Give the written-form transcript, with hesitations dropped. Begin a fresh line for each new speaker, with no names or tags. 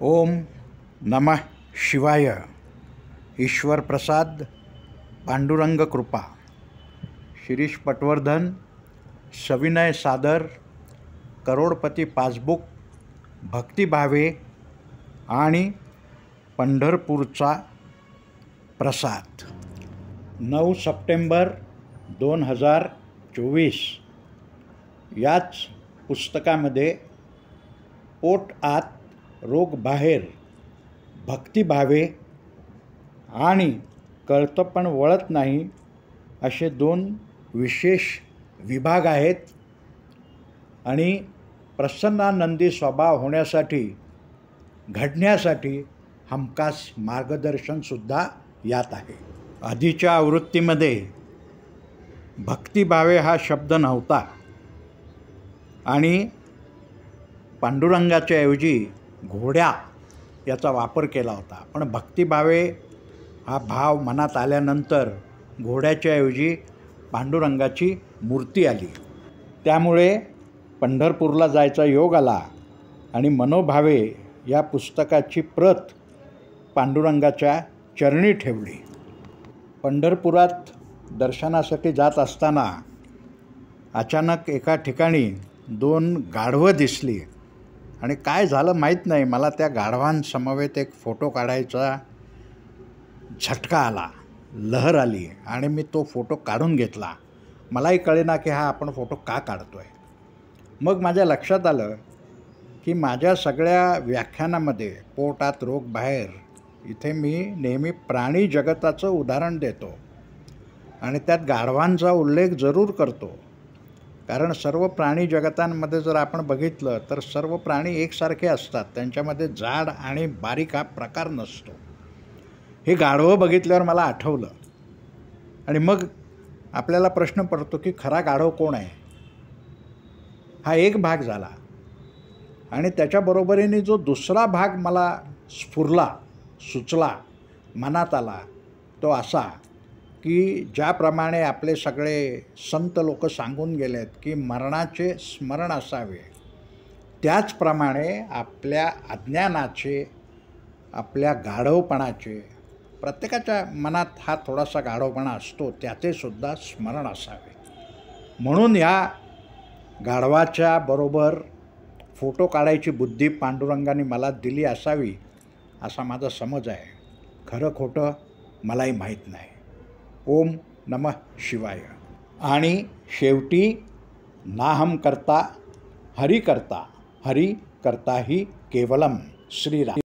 ओम नमः शिवाय. ईश्वर प्रसाद, पांडुरंग कृपा. शिरीष पटवर्धन, सविनय सादर, करोडपती पासबुक, भक्ती भावे आणि पंढरपूरचा प्रसाद. 9 सप्टेंबर 2024. याच पुस्तकामध्ये पोट आत रोग बाहेर, भक्ती भावे आणि कळतं पण वळत नाही असे 2 विशेष विभाग आहेत. आणि प्रसन्नानंदी स्वभाव होण्यासाठी, घडण्यासाठी हमखास मार्गदर्शनसुद्धा यात आहे. आधीच्या आवृत्तीमध्ये भक्तिभावे हा शब्द नव्हता आणि पांडुरंगाच्या ऐवजी घोड्या याचा वापर केला होता. पण भक्तिभावे हा भाव मनात आल्यानंतर घोड्याच्या ऐवजी पांडुरंगाची मूर्ती आली. त्यामुळे पंढरपूरला जायचा योग आला आणि मनोभावे या पुस्तकाची प्रत पांडुरंगाच्या चरणी ठेवली. पंढरपुरात दर्शनासाठी जात असताना अचानक एका ठिकाणी 2 गाढवं दिसली आणि काय झालं माहीत नाही. मला त्या गाढवांसमवेत एक फोटो काढायचा झटका आला, लहर आली आणि मी तो फोटो काढून घेतला. मलाही कळेना की हा आपण फोटो का काढतो आहे. मग माझ्या लक्षात आलं की माझ्या सगळ्या व्याख्यानामध्ये पोटात रोग बाहेर इथे मी नेहमी प्राणी जगताचं उदाहरण देतो आणि त्यात गाढवांचा उल्लेख जरूर करतो. कारण सर्व प्राणी जगतांमध्ये जर आपण बघितलं तर सर्व प्राणी एकसारखे असतात. त्यांच्यामध्ये जाड आणि बारीक हा प्रकार नसतो. हे गाढवं बघितल्यावर मला आठवलं आणि मग आपल्याला प्रश्न पडतो की खरा गाढव कोण आहे. हा एक भाग झाला आणि त्याच्याबरोबरीने जो दुसरा भाग मला स्फुरला, सुचला, मनात आला तो असा की ज्याप्रमाणे आपले सगळे संत लोक सांगून गेलेत की मरणाचे स्मरण असावे, त्याचप्रमाणे आपल्या अज्ञानाचे, आपल्या गाढवपणाचे, प्रत्येकाच्या मनात हा थोडासा गाढवपणा असतो, त्याचे सुद्धा स्मरण असावे. म्हणून या गाढवाच्या बरोबर फोटो काढायची बुद्धी पांडुरंगाने मला दिली असावी असा माझा समज आहे. खरं खोटं मलाही माहीत नाही. ओम नमः शिवाय. आणि शेवटी नाहम करता हरि करता, हरि करता ही केवलम. श्रीराम.